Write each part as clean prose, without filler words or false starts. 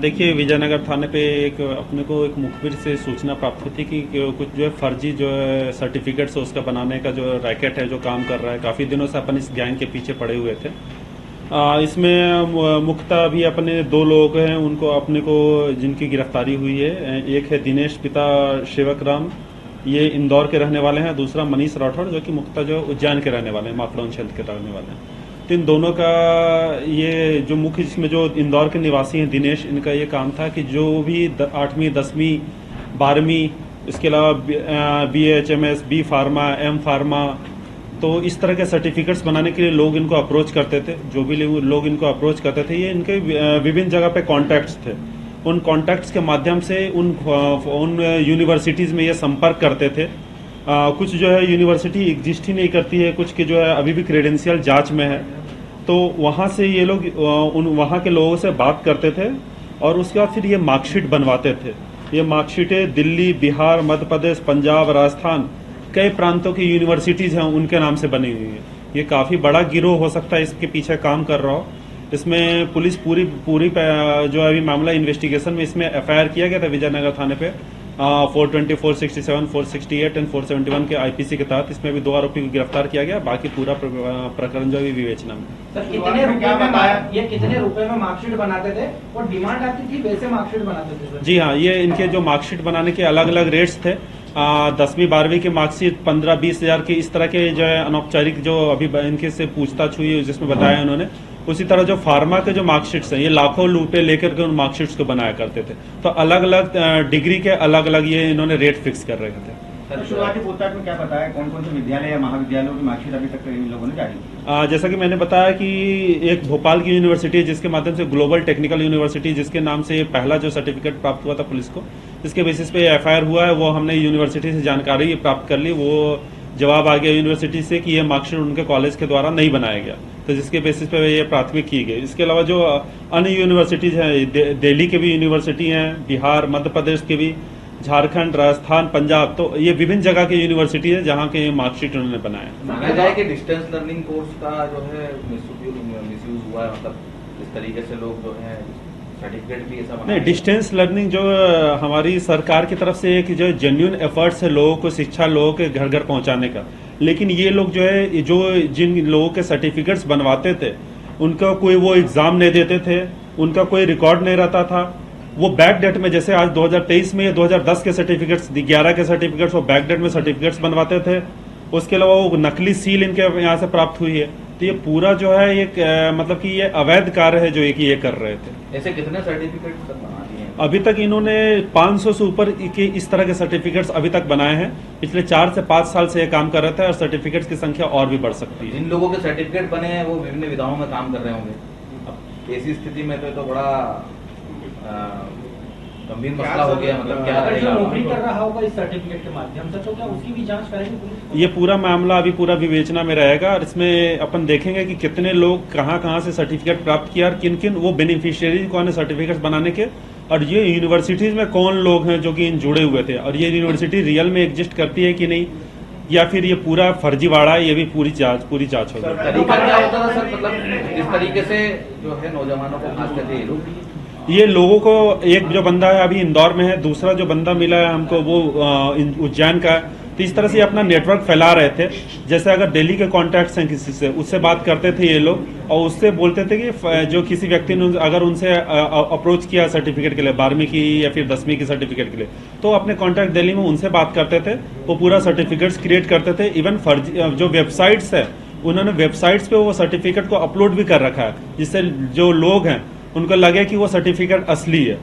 देखिए, विजयनगर थाने पे अपने को एक मुखबिर से सूचना प्राप्त हुई थी कि कुछ जो है फर्जी जो है सर्टिफिकेट्स उसका बनाने का जो रैकेट है जो काम कर रहा है। काफ़ी दिनों से अपन इस गैंग के पीछे पड़े हुए थे। इसमें मुख्यतः अभी अपने 2 लोग हैं उनको अपने को जिनकी गिरफ्तारी हुई है। एक है दिनेश पिता सेवक राम, ये इंदौर के रहने वाले हैं। दूसरा मनीष राठौड़ जो कि मुख्यतः जो उज्जैन के रहने वाले हैं, माखड़ौन क्षेत्र के रहने वाले हैं। तो इन दोनों का ये जो मुख्य जिसमें जो इंदौर के निवासी हैं दिनेश, इनका ये काम था कि जो भी 8वीं 10वीं 12वीं इसके अलावा BHMS, B pharma, M pharma, तो इस तरह के सर्टिफिकेट्स बनाने के लिए लोग इनको अप्रोच करते थे। जो भी लोग इनको अप्रोच करते थे, ये इनके विभिन्न जगह पे कॉन्टैक्ट्स थे। उन कॉन्टैक्ट्स के माध्यम से उन यूनिवर्सिटीज़ में ये संपर्क करते थे। कुछ जो है यूनिवर्सिटी एग्जिस्ट ही नहीं करती है, कुछ की जो है अभी भी क्रेडेंशियल जांच में है। तो वहाँ से ये लोग वहाँ के लोगों से बात करते थे और उसके बाद फिर ये मार्कशीट बनवाते थे। ये मार्कशीटें दिल्ली, बिहार, मध्य प्रदेश, पंजाब, राजस्थान, कई प्रांतों की यूनिवर्सिटीज़ हैं उनके नाम से बनी हुई है। ये काफ़ी बड़ा गिरोह हो सकता है इसके पीछे काम कर रहा हो। इसमें पुलिस पूरी जो अभी मामला इन्वेस्टिगेशन में इसमें FIR किया गया था विजयनगर थाने पे 420, 467, 468 एंड 471 के IPC के तहत। इसमें भी 2 आरोपी को गिरफ्तार किया गया। बाकी पूरा प्रकरण जो अभी विवेचना में। सर, कितने रुपए में मार्कशीट बनाते थे और डिमांड आती थी वैसे मार्कशीट बनाते थे? जी हाँ, ये इनके जो मार्कशीट बनाने के अलग अलग रेट्स थे। 10वीं 12वीं की मार्कशीट 15-20 हज़ार की, इस तरह के जो है अनौपचारिक जो अभी इनके से पूछताछ हुई है जिसमें बताया उन्होंने। उसी तरह जो फार्मा के जो मार्कशीट्स हैं, ये लाखों रुपए लेकर के उन मार्कशीट्स को बनाया करते थे। तो अलग अलग डिग्री के अलग अलग ये इन्होंने रेट फिक्स कर रखे थे। सर, शुरुआती पूछताछ में क्या बताया, कौन कौन से विद्यालय या महाविद्यालयों की मार्कशीट अभी तक इन लोगों ने जारी की? जैसा कि मैंने बताया कि एक भोपाल की यूनिवर्सिटी है जिसके माध्यम से ग्लोबल टेक्निकल यूनिवर्सिटी, जिसके नाम से पहला जो सर्टिफिकेट प्राप्त हुआ था पुलिस को, इसके बेसिस पे FIR हुआ है। वो हमने यूनिवर्सिटी से जानकारी प्राप्त कर ली। वो जवाब आ गया यूनिवर्सिटी से कि ये मार्कशीट उनके कॉलेज के द्वारा नहीं बनाया गया, तो जिसके बेसिस पे ये प्राथमिक की गई। इसके अलावा जो अन्य यूनिवर्सिटीज हैं, दिल्ली के भी यूनिवर्सिटी हैं, बिहार, मध्य प्रदेश के भी, झारखंड, राजस्थान, पंजाब, तो ये विभिन्न जगह की यूनिवर्सिटी है जहाँ के मार्कशीट उन्होंने बनाया। माना जाए कि डिस्टेंस लर्निंग कोर्स का जो है मिसयूज हुआ है, मतलब इस तरीके से लोग जो है सर्टिफिकेट भी ऐसा नहीं, डिस्टेंस लर्निंग जो हमारी सरकार की तरफ से एक जो जेन्युइन एफर्ट्स है लोगों को शिक्षा, लोगों के घर घर पहुंचाने का। लेकिन ये लोग जो है जो जिन लोगों के सर्टिफिकेट्स बनवाते थे उनका कोई वो एग्जाम नहीं देते थे, उनका कोई रिकॉर्ड नहीं रहता था। वो बैक डेट में, जैसे आज 2023 में 2010 के सर्टिफिकेट्स, 11 के सर्टिफिकेट्स वो बैक डेट में सर्टिफिकेट्स बनवाते थे। उसके अलावा वो नकली सील इनके यहाँ से प्राप्त हुई है। तो ये पूरा जो है एक मतलब कि ये अवैध कार्य है जो ये कर रहे थे। ऐसे कितने सर्टिफिकेट बना दिए हैं? अभी तक इन्होंने 500 से ऊपर के इस तरह के सर्टिफिकेट्स अभी तक बनाए हैं। पिछले 4 से 5 साल से ये काम कर रहे थे और सर्टिफिकेट्स की संख्या और भी बढ़ सकती है। जिन लोगों के सर्टिफिकेट बने हैं वो विभिन्न विधाओं में काम कर रहे होंगे। अब ऐसी स्थिति में तो बड़ा गंभीर मसला हो गया। मतलब क्या जो नौकरी कर रहा होगा इस सर्टिफिकेट के माध्यम से, तो क्या उसकी भी जांच करेगी पुलिस? ये पूरा मामला अभी पूरा विवेचना में रहेगा और इसमें अपन देखेंगे कि कितने लोग कहाँ से सर्टिफिकेट प्राप्त किया और किन किन वो बेनिफिशियरी कौन है सर्टिफिकेट बनाने के, और ये यूनिवर्सिटीज में कौन लोग हैं जो कि इन जुड़े हुए थे, और ये यूनिवर्सिटी रियल में एग्जिस्ट करती है कि नहीं, या फिर ये पूरा फर्जीवाड़ा है। ये भी पूरी जांच होगी। तरीका क्या होता था सर, मतलब इस तरीके से जो है नौजवानों को खास करके ये लोगों को, एक जो बंदा है अभी इंदौर में है, दूसरा जो बंदा मिला है हमको वो उज्जैन का है। तो इस तरह से अपना नेटवर्क फैला रहे थे। जैसे अगर दिल्ली के कॉन्टैक्ट्स हैं किसी से, उससे बात करते थे ये लोग और उससे बोलते थे कि जो किसी व्यक्ति ने अगर उनसे अप्रोच किया सर्टिफिकेट के लिए, 12वीं की या फिर 10वीं की सर्टिफिकेट के लिए, तो अपने कॉन्टैक्ट दिल्ली में उनसे बात करते थे। वो पूरा सर्टिफिकेट्स क्रिएट करते थे। इवन फर्जी जो वेबसाइट्स है, उन्होंने वेबसाइट्स पे वो सर्टिफिकेट को अपलोड भी कर रखा है, जिससे जो लोग हैं उनको लगे कि वो सर्टिफिकेट असली है।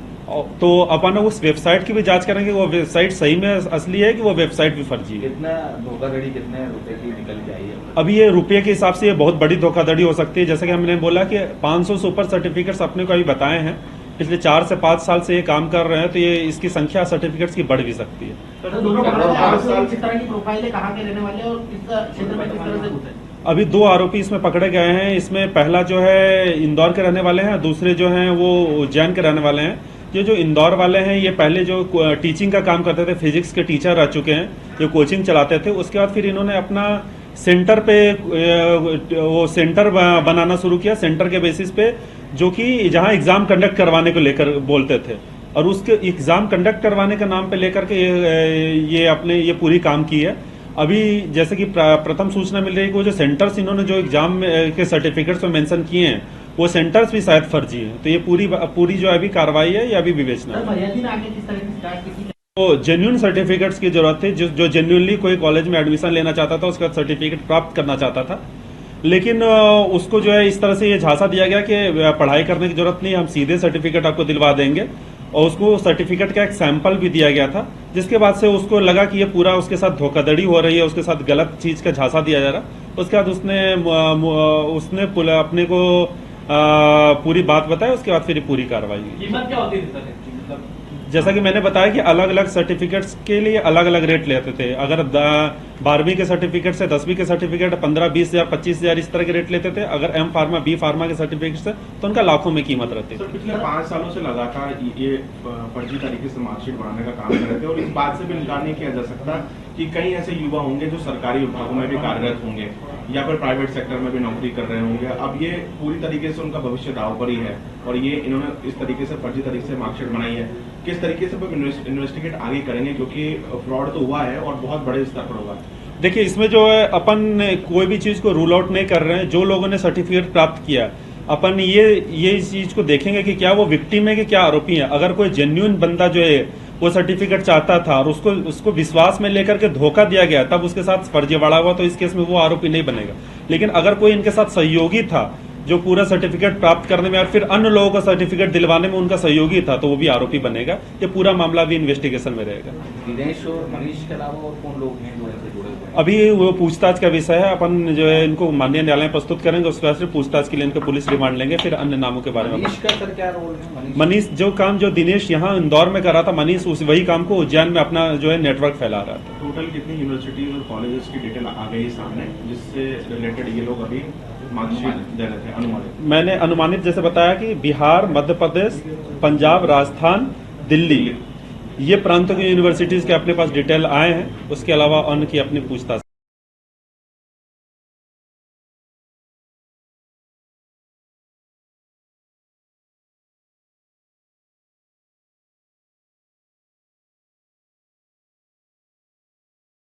तो अपन उस वेबसाइट की भी जांच करेंगे वो वेबसाइट सही में असली है कि वो वेबसाइट भी फर्जी है। कितना धोखाधड़ी, कितने रुपए की निकल जाएगी? अभी ये रुपये के हिसाब से ये बहुत बड़ी धोखाधड़ी हो सकती है। जैसे कि हमने बोला कि 500 से ऊपर सर्टिफिकेट्स अपने को अभी बताए हैं। पिछले 4 से 5 साल से ये काम कर रहे हैं, तो ये इसकी संख्या सर्टिफिकेट्स की बढ़ भी सकती है। तो दोनों किस तरह की प्रोफाइल है, कहाँ के रहने वाले हैं और किस क्षेत्र में किस तरह से घुसे? अभी 2 आरोपी इसमें पकड़े गए हैं। इसमें पहला जो है इंदौर के रहने वाले हैं, दूसरे जो हैं वो उज्जैन के रहने वाले हैं। ये जो इंदौर वाले हैं ये पहले जो टीचिंग का काम करते थे, फिजिक्स के टीचर रह चुके हैं, जो कोचिंग चलाते थे। उसके बाद फिर इन्होंने अपना सेंटर पे वो सेंटर बनाना शुरू किया, सेंटर के बेसिस पे, जो कि जहां एग्जाम कंडक्ट करवाने को लेकर बोलते थे, और उसके एग्जाम कंडक्ट करवाने के नाम पे लेकर के ये अपने ये पूरी काम की है। अभी जैसे कि प्रथम सूचना मिल रही है कि वो जो सेंटर्स इन्होंने जो एग्जाम के सर्टिफिकेट्स में मेंशन किए हैं, वो सेंटर्स भी शायद फर्जी हैं। तो ये पूरी जो अभी कार्रवाई है, ये अभी विवेचना है। तो जेन्युइन सर्टिफिकेट्स की जरूरत थी। जो जेन्युइनली कोई कॉलेज में एडमिशन लेना चाहता था, उसका सर्टिफिकेट प्राप्त करना चाहता था, लेकिन उसको जो है इस तरह से ये झांसा दिया गया कि पढ़ाई करने की जरूरत नहीं, हम सीधे सर्टिफिकेट आपको दिलवा देंगे। और उसको सर्टिफिकेट का एक सैंपल भी दिया गया था, जिसके बाद से उसको लगा कि ये पूरा उसके साथ धोखाधड़ी हो रही है, उसके साथ गलत चीज का झांसा दिया जा रहा। उसके बाद उसने अपने को पूरी बात बताई। उसके बाद फिर पूरी कार्रवाई हुई। कीमत क्या होती है? जैसा कि मैंने बताया कि अलग अलग सर्टिफिकेट्स के लिए अलग अलग रेट लेते थे। अगर 12वीं के सर्टिफिकेट से 10वीं के सर्टिफिकेट 15-20 हजार 25 हजार इस तरह के रेट लेते थे। अगर एम फार्मा बी फार्मा के सर्टिफिकेट से तो उनका लाखों में कीमत रहती थी। पिछले 5 सालों से लगातार ये फर्जी तरीके से मार्कशीट बनाने का काम कर रहे थे, और इस बात से भी इनकार नहीं किया जा सकता कि कई ऐसे युवा होंगे जो सरकारी विभागों में भी कार्यरत होंगे या फिर प्राइवेट सेक्टर में भी नौकरी कर रहे होंगे। अब ये पूरी तरीके से उनका भविष्य दांव पर ही है, और ये इन्होंने इस तरीके से फर्जी तरीके से मार्कशीट बनाई है। किस तरीके से इन्वेस्टिगेट आगे करेंगे, क्योंकि फ्रॉड तो हुआ है और बहुत बड़े स्तर पर होगा। देखिए, इसमें जो है अपन कोई भी चीज को रूल आउट नहीं कर रहे हैं। जो लोगों ने सर्टिफिकेट प्राप्त किया, अपन ये इस चीज को देखेंगे कि क्या वो विक्टिम है कि क्या आरोपी है। अगर कोई जेन्युइन बंदा जो है वो सर्टिफिकेट चाहता था और उसको विश्वास में लेकर के धोखा दिया गया, तब उसके साथ फर्जीवाड़ा हुआ, तो इस केस में वो आरोपी नहीं बनेगा। लेकिन अगर कोई इनके साथ सहयोगी था, जो पूरा सर्टिफिकेट प्राप्त करने में और फिर अन्य लोगों का सर्टिफिकेट दिलवाने में उनका सहयोगी था, तो वो भी आरोपी बनेगा। ये पूरा मामला भी इन्वेस्टिगेशन में रहेगा। दिनेश और मनीष के अलावा और कौन लोग हैं जो इनसे जुड़े हुए हैं? अभी वो पूछताछ का विषय है। अपन जो है इनको माननीय न्यायालय में प्रस्तुत करेंगे, उसके बाद फिर पूछताछ के लिए इनको पुलिस रिमांड लेंगे, फिर अन्य नामों के बारे में। मनीष का सर क्या रोल है? मनीष जो काम जो दिनेश यहाँ इंदौर में कर रहा था, मनीष वही काम को उज्जैन में अपना जो है नेटवर्क फैला रहा था। टोटल कितनी यूनिवर्सिटीज और कॉलेजेस की डिटेल आ गई सामने, जिससे रिलेटेड ये लोग अभी मार्कशीट दे रहे थे अनुमानित? मैंने अनुमानित जैसे बताया कि बिहार, मध्य प्रदेश, पंजाब, राजस्थान, दिल्ली, ये प्रांतों की यूनिवर्सिटीज के अपने पास डिटेल आए हैं। उसके अलावा अन्य की अपनी पूछताछ